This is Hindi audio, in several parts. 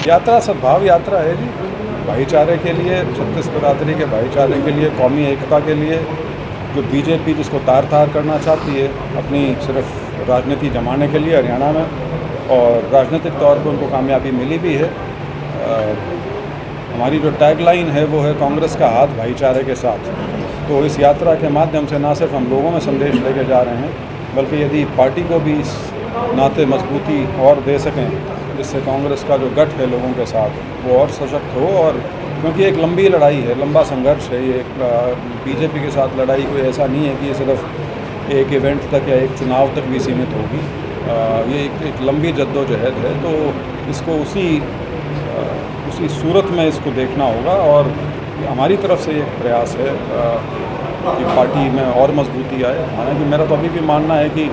यात्रा सद्भाव यात्रा है जी, भाईचारे के लिए, छत्तीस बिरादरी के भाईचारे के लिए, कौमी एकता के लिए। जो बीजेपी जिसको तार तार करना चाहती है अपनी सिर्फ राजनीति जमाने के लिए हरियाणा में, और राजनीतिक तौर पर उनको कामयाबी मिली भी है। हमारी जो टैगलाइन है वो है कांग्रेस का हाथ भाईचारे के साथ। तो इस यात्रा के माध्यम से ना सिर्फ हम लोगों में संदेश लेके जा रहे हैं, बल्कि यदि पार्टी को भी इस नाते मजबूती और दे सकें जिससे कांग्रेस का जो गठ है लोगों के साथ वो और सशक्त हो। और क्योंकि एक लंबी लड़ाई है, लंबा संघर्ष है, ये बीजेपी के साथ लड़ाई कोई ऐसा नहीं है कि ये सिर्फ एक इवेंट तक या एक चुनाव तक भी सीमित होगी। ये एक लंबी जद्दोजहद है, तो इसको उसी सूरत में इसको देखना होगा। और हमारी तरफ से एक प्रयास है कि पार्टी में और मजबूती आए। हालांकि मेरा तो अभी भी मानना है कि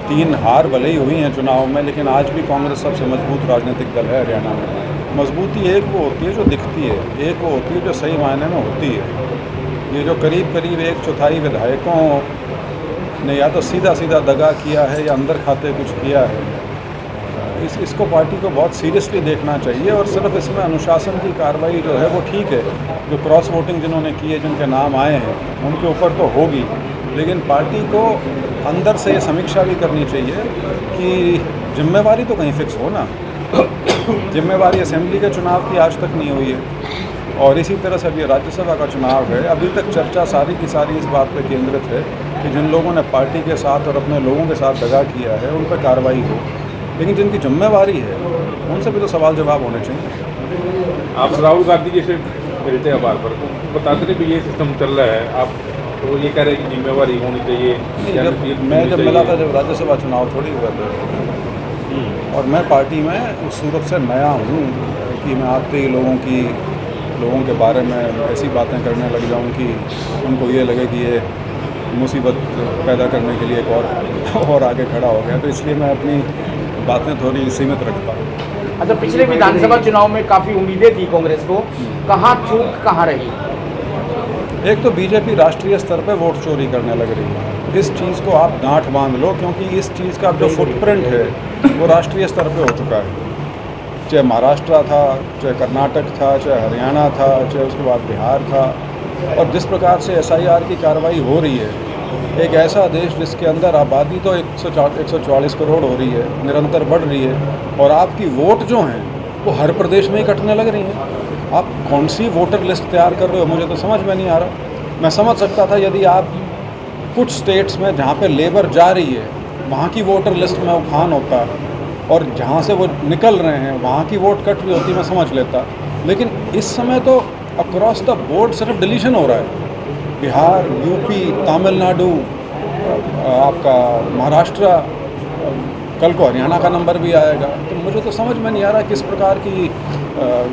3 हार भले ही हुई हैं चुनाव में, लेकिन आज भी कांग्रेस सबसे मजबूत राजनीतिक दल है हरियाणा में। मजबूती एक वो होती है जो दिखती है, एक वो होती है जो सही मायने में होती है। ये जो करीब करीब 1/4 विधायकों ने या तो सीधा सीधा दगा किया है या अंदर खाते कुछ किया है, इसको पार्टी को बहुत सीरियसली देखना चाहिए। और सिर्फ इसमें अनुशासन की कार्रवाई जो है वो ठीक है, जो क्रॉस वोटिंग जिन्होंने की है, जिनके नाम आए हैं, उनके ऊपर तो होगी, लेकिन पार्टी को अंदर से ये समीक्षा भी करनी चाहिए कि जिम्मेवारी तो कहीं फिक्स हो ना। जिम्मेवारी असेंबली के चुनाव की आज तक नहीं हुई है, और इसी तरह से अभी राज्यसभा का चुनाव है। अभी तक चर्चा सारी की सारी इस बात पर केंद्रित है कि जिन लोगों ने पार्टी के साथ और अपने लोगों के साथ दगा किया है उन पर कार्रवाई हो, लेकिन जिनकी जिम्मेवारी है उनसे भी तो सवाल जवाब होने चाहिए। आप राहुल गांधी जैसे मिलते हैं बार बार, तो बताते थे कि ये सिस्टम चल रहा है, आप तो ये कह रहे हैं कि जिम्मेवारी होनी चाहिए। जब मिला था, जब राज्यसभा चुनाव थोड़ी हुआ था, और मैं पार्टी में उस सूरत से नया हूँ कि मैं आते ही लोगों के बारे में ऐसी बातें करने लग जाऊँ कि उनको ये लगे कि ये मुसीबत पैदा करने के लिए एक और आगे खड़ा हो गया। तो इसलिए मैं अपनी बातें थोड़ी सीमित रखता हूँ। अच्छा, पिछले विधानसभा चुनाव में काफ़ी उम्मीदें थी कांग्रेस को, कहाँ चूक कहाँ रही? एक तो बीजेपी राष्ट्रीय स्तर पे वोट चोरी करने लग रही है। इस चीज़ को आप गांठ बांध लो, क्योंकि इस चीज़ का जो फुटप्रिंट है वो राष्ट्रीय स्तर पे हो चुका है। चाहे महाराष्ट्र था, चाहे कर्नाटक था, चाहे हरियाणा था, चाहे उसके बाद बिहार था। और जिस प्रकार से SIR की कार्रवाई हो रही है, एक ऐसा देश जिसके अंदर आबादी तो 140 करोड़ हो रही है, निरंतर बढ़ रही है, और आपकी वोट जो हैं वो हर प्रदेश में ही कटने लग रही हैं। आप कौन सी वोटर लिस्ट तैयार कर रहे हो, मुझे तो समझ में नहीं आ रहा। मैं समझ सकता था यदि आप कुछ स्टेट्स में जहाँ पे लेबर जा रही है वहाँ की वोटर लिस्ट में उफान होता, और जहाँ से वो निकल रहे हैं वहाँ की वोट कट रही होती, मैं समझ लेता। लेकिन इस समय तो अक्रॉस द बोर्ड सिर्फ डिलीशन हो रहा है। बिहार, UP, तमिलनाडु, आपका महाराष्ट्र, कल को हरियाणा का नंबर भी आएगा। तो मुझे तो समझ में नहीं आ रहा किस प्रकार की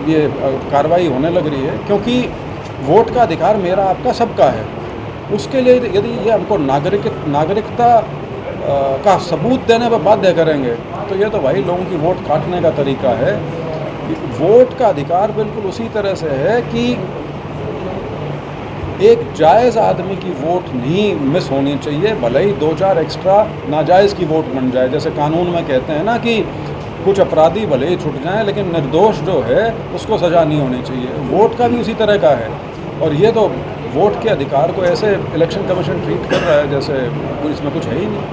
ये कार्रवाई होने लग रही है, क्योंकि वोट का अधिकार मेरा आपका सबका है। उसके लिए यदि ये हमको नागरिकता का सबूत देने पर बाध्य करेंगे तो ये तो भाई लोगों की वोट काटने का तरीका है। वोट का अधिकार बिल्कुल उसी तरह से है कि एक जायज़ आदमी की वोट नहीं मिस होनी चाहिए, भले ही 2-4 एक्स्ट्रा नाजायज़ की वोट बन जाए। जैसे कानून में कहते हैं ना कि कुछ अपराधी भले ही छूट जाएं, लेकिन निर्दोष जो है उसको सज़ा नहीं होनी चाहिए। वोट का भी उसी तरह का है, और ये तो वोट के अधिकार को ऐसे इलेक्शन कमीशन ट्रीट कर रहा है जैसे इसमें कुछ है ही नहीं।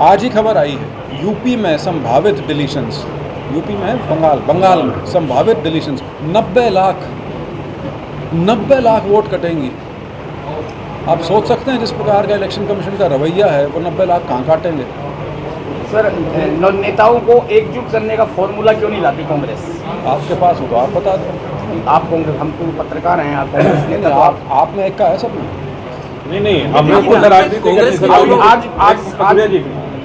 आज ही खबर आई है UP में संभावित डिलीशंस, UP में बंगाल में संभावित डिलीशंस 90 लाख वोट कटेंगी। आप सोच सकते हैं जिस प्रकार का इलेक्शन कमीशन का रवैया है, वो 90 लाख कहाँ काटेंगे। सर, नेताओं को एकजुट करने का फॉर्मूला क्यों नहीं लाती कांग्रेस? आपके पास हो तो आप बता दें। आप कांग्रेस, हम तो पत्रकार हैं, आप कांग्रेस नेता, तो आपने एक का है सब नहीं हम लोग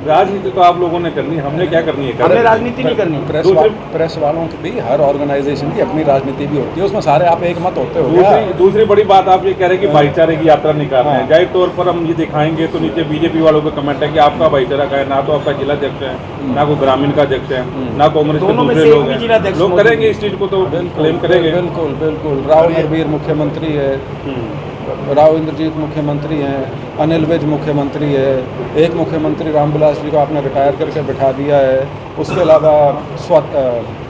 राजनीति तो आप लोगों ने करनी, हमने क्या करनी है? हमने राजनीति नहीं करनी। प्रेस वालों की भी, हर ऑर्गेनाइजेशन की अपनी राजनीति भी होती है, उसमें सारे आप एक मत होते हो। दूसरी बड़ी बात आप ये कह रहे हैं कि भाईचारे की यात्रा निकाल रहे हैं। जाहिर तौर पर हम ये दिखाएंगे तो नीचे बीजेपी वालों का कमेंट है कि आपका भाईचारा का है, ना तो आपका जिला अध्यक्ष है, ना कोई ग्रामीण का अध्यक्ष है, ना कांग्रेस के दूसरे लोग हैं। लोग करेंगे इस चीज को, तो क्लेम करेंगे। बिल्कुल राव नरवीर मुख्यमंत्री है, राव इंद्रजीत मुख्यमंत्री हैं, अनिल विज मुख्यमंत्री है, एक मुख्यमंत्री रामविलास जी को आपने रिटायर करके बिठा दिया है, उसके अलावा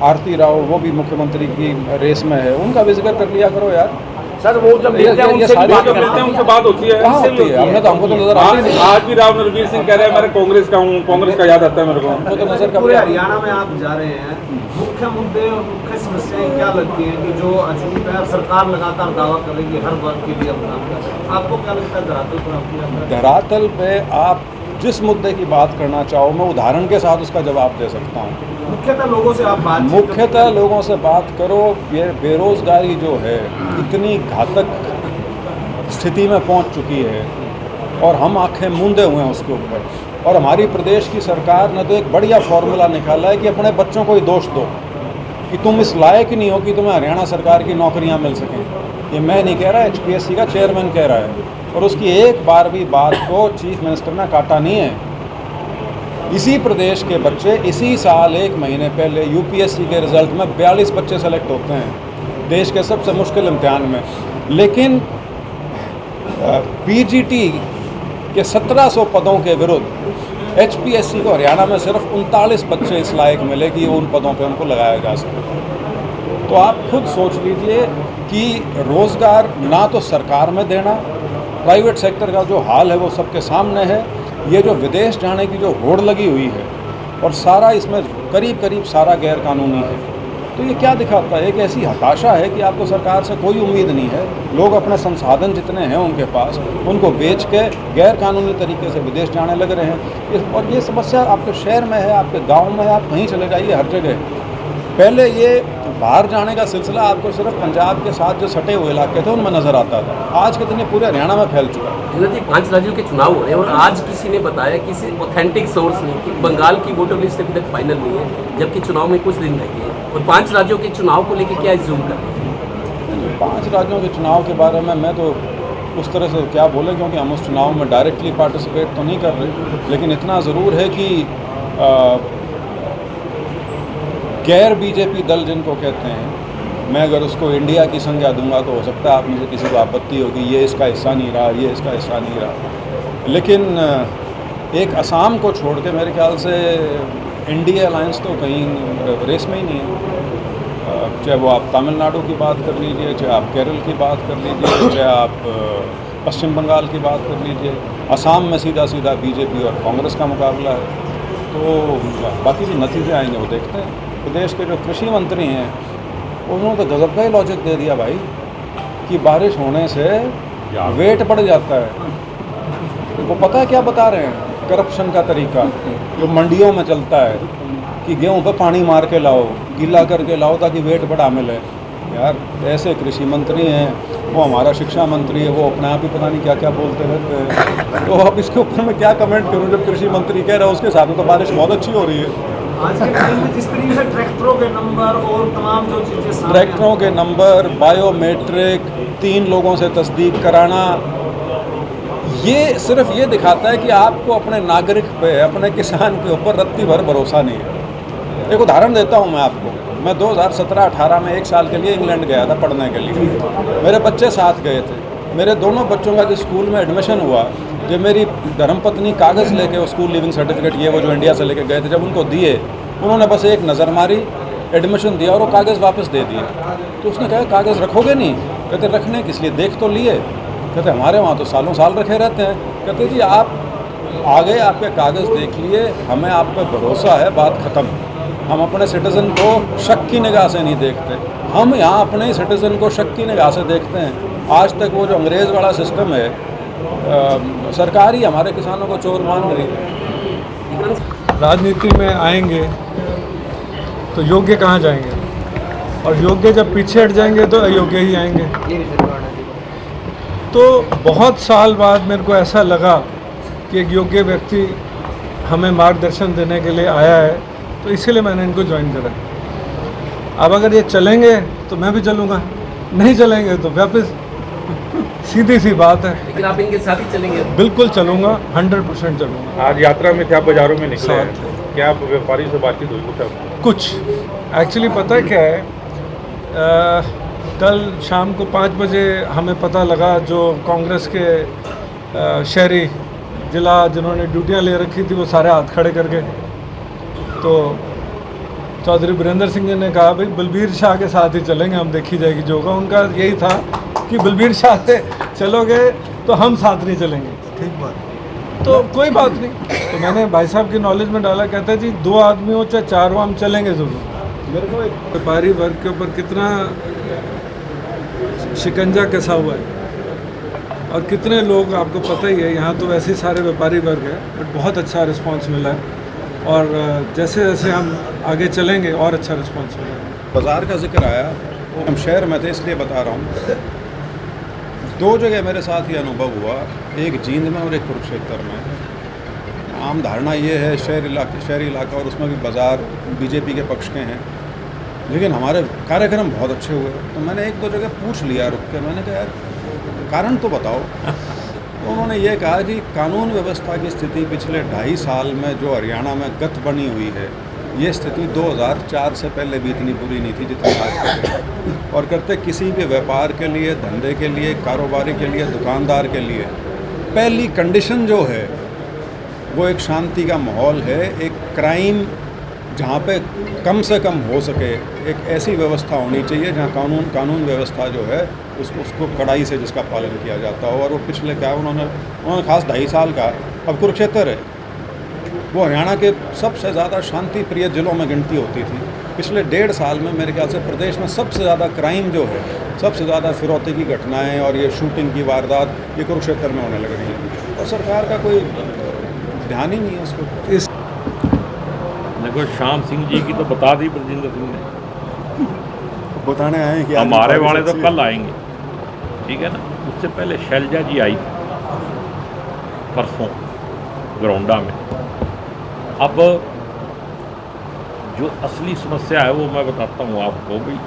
आरती राव वो भी मुख्यमंत्री की रेस में है, उनका भी जिक्र कर लिया करो यार। सर वो जब मिलते हैं उनसे भी बात करते हैं, उनसे बात होती है। कहाँ होती है? हमने तो हमको तो नजर आती नहीं। आज भी राव नरवीर सिंह कह रहे हैं मैं कांग्रेस का हूँ, कांग्रेस का याद आता है मेरे को। हमको तो नजर पूरे कभी हरियाणा में आप जा रहे हैं, मुख्य मुद्दे और मुख्य समस्याएं क्या लगती हैं कि जो अछूत है? सरकार लगातार दावा करेगी हर वर्ग के लिए अपना, आपको क्या लगता है धरातल पर आपकी यात्रा? धरातल पे आप जिस मुद्दे की बात करना चाहो मैं उदाहरण के साथ उसका जवाब दे सकता हूँ। मुख्यतः लोगों से आप बात मुख्यतः लोगों से बात करो, ये बेरोजगारी जो है इतनी घातक स्थिति में पहुंच चुकी है और हम आंखें मूंदे हुए हैं उसके ऊपर। और हमारी प्रदेश की सरकार ने तो एक बढ़िया फॉर्मूला निकाला है कि अपने बच्चों को ही दोष दो कि तुम इस लायक नहीं हो कि तुम्हें हरियाणा सरकार की नौकरियां मिल सकें। ये मैं नहीं कह रहा, HPSC का चेयरमैन कह रहा है, और उसकी एक बार भी बात को चीफ मिनिस्टर ने काटा नहीं है। इसी प्रदेश के बच्चे इसी साल 1 महीने पहले UPSC के रिज़ल्ट में 42 बच्चे सेलेक्ट होते हैं देश के सबसे मुश्किल इम्तिहान में, लेकिन PGT के 1700 पदों के विरुद्ध HPSC को हरियाणा में सिर्फ 39 बच्चे इस लायक मिले कि उन पदों पे उनको लगाया जा सके। तो आप खुद सोच लीजिए कि रोज़गार ना तो सरकार में देना, प्राइवेट सेक्टर का जो हाल है वो सबके सामने है। ये जो विदेश जाने की जो होड़ लगी हुई है और सारा इसमें करीब करीब सारा गैर कानूनी है, तो ये क्या दिखाता है? एक ऐसी हताशा है कि आपको सरकार से कोई उम्मीद नहीं है। लोग अपने संसाधन जितने हैं उनके पास उनको बेच के गैर कानूनी तरीके से विदेश जाने लग रहे हैं। और ये समस्या आपके शहर में है, आपके गांव में है, आप कहीं चले जाइए, हर जगह। पहले ये बाहर जाने का सिलसिला आपको सिर्फ पंजाब के साथ जो सटे हुए इलाके थे उनमें नज़र आता था, आज कितने पूरे हरियाणा में फैल चुका है। जी 5 राज्यों के चुनाव हो रहे हैं और आज किसी ने बताया, किसी ऑथेंटिक सोर्स ने, कि बंगाल की वोटर लिस्ट अभी तक फाइनल नहीं है, जबकि चुनाव में कुछ दिन रह गए हैं। और 5 राज्यों के चुनाव को लेकर क्या एज्यूम कर रहे हैं? 5 राज्यों के चुनाव के बारे में मैं तो उस तरह से क्या बोले, क्योंकि हम उस चुनाव में डायरेक्टली पार्टिसिपेट तो नहीं कर रहे, लेकिन इतना ज़रूर है कि गैर BJP दल जिनको कहते हैं, मैं अगर उसको इंडिया की संज्ञा दूंगा तो हो सकता है आप में से किसी को आपत्ति होगी, ये इसका हिस्सा नहीं रहा, ये इसका हिस्सा नहीं रहा। लेकिन एक असम को छोड़ के मेरे ख्याल से इंडिया अलायंस तो कहीं रेस में ही नहीं है। चाहे वो आप तमिलनाडु की बात कर लीजिए, चाहे आप केरल की बात कर लीजिए, चाहे आप पश्चिम बंगाल की बात कर लीजिए, असम में सीधा सीधा BJP और कांग्रेस का मुकाबला है। तो बाकी जो नतीजे आएंगे वो देखते हैं। प्रदेश के जो कृषि मंत्री हैं उन्होंने तो गजब का ही लॉजिक दे दिया भाई कि बारिश होने से वेट बढ़ जाता है। तो वो पता है क्या बता रहे हैं? करप्शन का तरीका जो मंडियों में चलता है कि गेहूं पे पानी मार के लाओ, गीला करके लाओ ताकि वेट बढ़ा मिले। यार ऐसे कृषि मंत्री हैं, वो हमारा शिक्षा मंत्री है, वो अपने आप ही पता नहीं क्या क्या बोलते रहते हैं। तो अब इसके ऊपर मैं क्या कमेंट करूं? जब कृषि मंत्री कह रहा है उसके साथ में तो बारिश बहुत अच्छी हो रही है। आज के टाइम में जिस तरीके से ट्रैक्टरों के नंबर और तमाम जो चीज़ें, ट्रैक्टरों के नंबर, बायोमेट्रिक, 3 लोगों से तस्दीक कराना, ये सिर्फ ये दिखाता है कि आपको अपने नागरिक पे, अपने किसान के ऊपर रत्ती भर भरोसा नहीं है। एक उदाहरण देता हूँ मैं आपको। मैं 2017-18 में 1 साल के लिए इंग्लैंड गया था पढ़ने के लिए। मेरे बच्चे साथ गए थे। मेरे दोनों बच्चों का जिस स्कूल में एडमिशन हुआ, जब मेरी धर्मपत्नी कागज़ लेके वो स्कूल लिविंग सर्टिफिकेट ये वो जो इंडिया से लेके गए थे, जब उनको दिए, उन्होंने बस एक नज़र मारी, एडमिशन दिया और वो कागज़ वापस दे दिए। तो उसने कहा कागज़ रखोगे नहीं? कहते रखने किस लिए, देख तो लिए। कहते हमारे वहाँ तो सालों साल रखे रहते हैं। कहते जी आप आ गए, आपके कागज़ देख लिए, हमें आप पे भरोसा है, बात ख़त्म। हम अपने सिटीज़न को शक की निगाह से नहीं देखते, हम यहाँ अपने सिटीज़न को शक की निगाह से देखते हैं। आज तक वो जो अंग्रेज़ वाला सिस्टम है, सरकार ही हमारे किसानों को चोर मान रही है। राजनीति में आएंगे तो योग्य कहाँ जाएंगे, और योग्य जब पीछे हट जाएंगे तो अयोग्य ही आएंगे। तो बहुत साल बाद मेरे को ऐसा लगा कि एक योग्य व्यक्ति हमें मार्गदर्शन देने के लिए आया है, तो इसीलिए मैंने इनको ज्वाइन करा। अब अगर ये चलेंगे तो मैं भी चलूँगा, नहीं चलेंगे तो वापस, सीधी सी बात है। लेकिन आप इनके साथ ही चलेंगे? बिल्कुल चलूँगा, 100% चलूँगा। आज यात्रा में क्या बाजारों में निकले हैं, क्या व्यापारी से बातचीत हुई? कुछ एक्चुअली पता है क्या है, कल शाम को 5 बजे हमें पता लगा, जो कांग्रेस के शहरी जिला जिन्होंने ड्यूटियां ले रखी थी वो सारे हाथ खड़े कर गए। तो चौधरी बीरेंद्र सिंह जी ने कहा भाई बलबीर शाह के साथ ही चलेंगे हम, देखी जाएगी जो होगा। उनका यही था कि बलबीर शाह से चलोगे तो हम साथ नहीं चलेंगे। ठीक बात, तो कोई बात नहीं। तो मैंने भाई साहब की नॉलेज में डाला, कहता है जी 2 आदमी हो चाहे 4 हो, हम चलेंगे ज़रूर। मेरे को एक व्यापारी वर्ग के ऊपर कितना शिकंजा कसा हुआ है और कितने लोग, आपको पता ही है, यहाँ तो वैसे ही सारे व्यापारी वर्ग है, बट बहुत अच्छा रिस्पांस मिला है और जैसे जैसे हम आगे चलेंगे और अच्छा रिस्पांस मिला है। बाज़ार का जिक्र आया, वो हम शहर में थे इसलिए बता रहा हूँ। 2 जगह मेरे साथ ये अनुभव हुआ, एक जींद में और एक कुरुक्षेत्र में। आम धारणा ये है शहरी इलाका और उसमें भी बाज़ार बीजेपी के पक्ष के हैं, लेकिन हमारे कार्यक्रम बहुत अच्छे हुए। तो मैंने 1-2 जगह पूछ लिया रुक के, मैंने कहा यार कारण तो बताओ। तो उन्होंने ये कहा जी कानून व्यवस्था की स्थिति पिछले 2.5 साल में जो हरियाणा में गत बनी हुई है, ये स्थिति 2004 से पहले भी इतनी बुरी नहीं थी जितनी आज तक है। और करते किसी भी व्यापार के लिए, धंधे के लिए, कारोबारी के लिए, दुकानदार के लिए पहली कंडीशन जो है वो एक शांति का माहौल है, एक क्राइम जहाँ पे कम से कम हो सके, एक ऐसी व्यवस्था होनी चाहिए जहाँ कानून व्यवस्था जो है उसको कड़ाई से जिसका पालन किया जाता हो। और वो पिछले क्या उन्होंने खास 2.5 साल का, अब कुरुक्षेत्र है वो हरियाणा के सबसे ज़्यादा शांति प्रिय जिलों में गिनती होती थी। पिछले 1.5 साल में मेरे ख्याल से प्रदेश में सबसे ज़्यादा क्राइम जो है, सबसे ज़्यादा फिरौती की घटनाएँ और ये शूटिंग की वारदात ये कुरुक्षेत्र में होने लग रही हैं और सरकार का कोई ध्यान ही नहीं है इसको। इस देखो श्याम सिंह जी की तो बता दी बलजिंदर सिंह ने, बताने आए हैं कि हमारे वाले तो कल आएंगे, ठीक है ना। उससे पहले शैलजा जी आई थी परसों ग्राउंडा में। अब जो असली समस्या है वो मैं बताता हूँ आपको। भी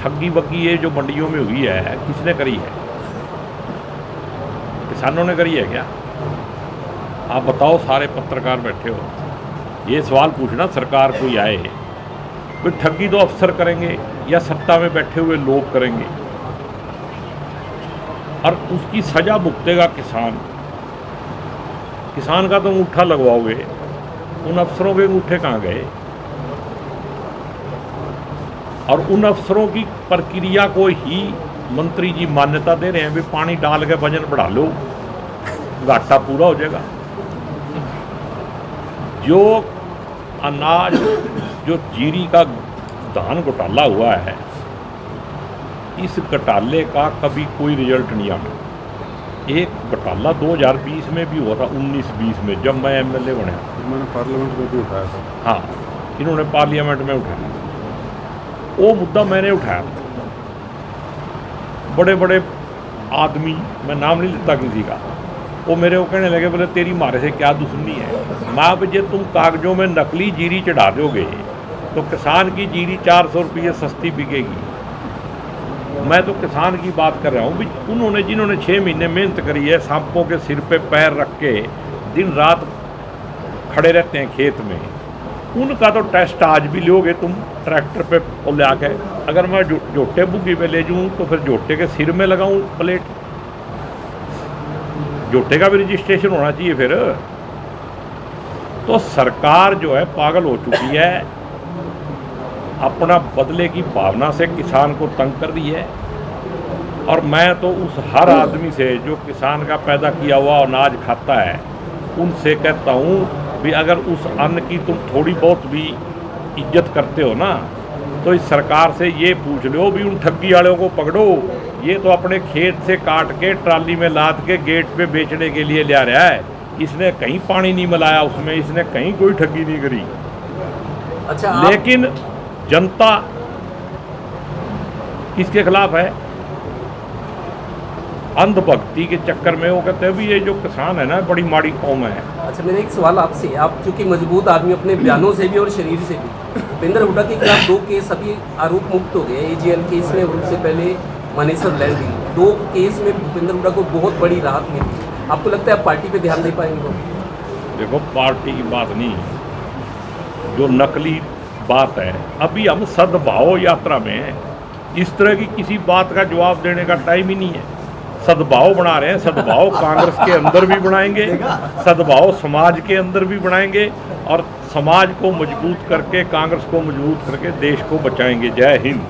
ठगी बग्गी ये जो मंडियों में हुई है किसने करी है? किसानों ने करी है क्या? आप बताओ, सारे पत्रकार बैठे हो, ये सवाल पूछना सरकार कोई आए, कोई ठगी तो अफसर करेंगे या सत्ता में बैठे हुए लोग करेंगे और उसकी सजा भुगतेगा किसान। किसान का तो अंगूठा लगवाओगे, उन अफसरों के अंगूठे कहाँ गए? और उन अफसरों की प्रक्रिया को ही मंत्री जी मान्यता दे रहे हैं भी पानी डाल के वजन बढ़ा लो, घाटा पूरा हो जाएगा। जो अनाज, जो जीरी का धान घोटाला हुआ है, इस घोटाले का कभी कोई रिजल्ट नहीं आया। एक घोटाला 2020 में भी हुआ था, 19-20 में, जब मैं एमएलए बना। मैंने पार्लियामेंट में भी उठाया था। हाँ, इन्होंने पार्लियामेंट में उठाया, वो मुद्दा मैंने उठाया। बड़े बड़े आदमी, मैं नाम नहीं लेता किसी का, वो मेरे को कहने लगे बोले तेरी मारे से क्या दुश्मनी है। माँ बजे तुम कागजों में नकली जीरी चढ़ा दोगे तो किसान की जीरी 400 रुपये सस्ती बिकेगी। मैं तो किसान की बात कर रहा हूँ भी उन्होंने जिन्होंने 6 महीने मेहनत करी है, सांपों के सिर पे पैर रख के दिन रात खड़े रहते हैं खेत में, उनका तो टेस्ट आज भी लोगे तुम ट्रैक्टर पे ले आके। अगर मैं जोटे बुग्गी पे ले जाऊँ तो फिर जोटे के सिर में लगाऊँ प्लेट, जोटे का भी रजिस्ट्रेशन होना चाहिए। फिर तो सरकार जो है पागल हो चुकी है, अपना बदले की भावना से किसान को तंग कर रही है। और मैं तो उस हर आदमी से जो किसान का पैदा किया हुआ अनाज खाता है, उनसे कहता हूँ भी अगर उस अन्न की तुम थोड़ी बहुत भी इज्जत करते हो ना, तो इस सरकार से ये पूछ लो भी उन ठगी वालों को पकड़ो। ये तो अपने खेत से काट के ट्राली में लाद के गेट पे बेचने के लिए ले आ रहा है, इसने कहीं पानी नहीं मिलाया उसमें, इसने कहीं कोई ठगी नहीं करी। अच्छा, लेकिन जनता किसके खिलाफ है? अंधभक्ति के चक्कर में वो कहते हैं भी ये जो किसान है ना बड़ी माड़ी कौम है। अच्छा, मेरा एक सवाल आपसे, आप चूंकि मजबूत आदमी अपने बयानों से भी और शरीर से भी, भूपेंद्र हुड्डा के खिलाफ 2 केस अभी आरोप मुक्त हो गए। एजीएल केस में, उससे पहले मानेसर लैंडिंग, 2 केस में भूपेंद्र हुड्डा को बहुत बड़ी राहत मिली। आपको लगता है आप पार्टी पे ध्यान दे पाएंगे? देखो, पार्टी की बात नहीं, जो नकली बात है, अभी हम सद्भाव यात्रा में हैं। इस तरह की किसी बात का जवाब देने का टाइम ही नहीं है। सद्भाव बना रहे हैं, सद्भाव कांग्रेस के अंदर भी बनाएंगे, सद्भाव समाज के अंदर भी बनाएंगे और समाज को मजबूत करके, कांग्रेस को मजबूत करके देश को बचाएंगे। जय हिंद।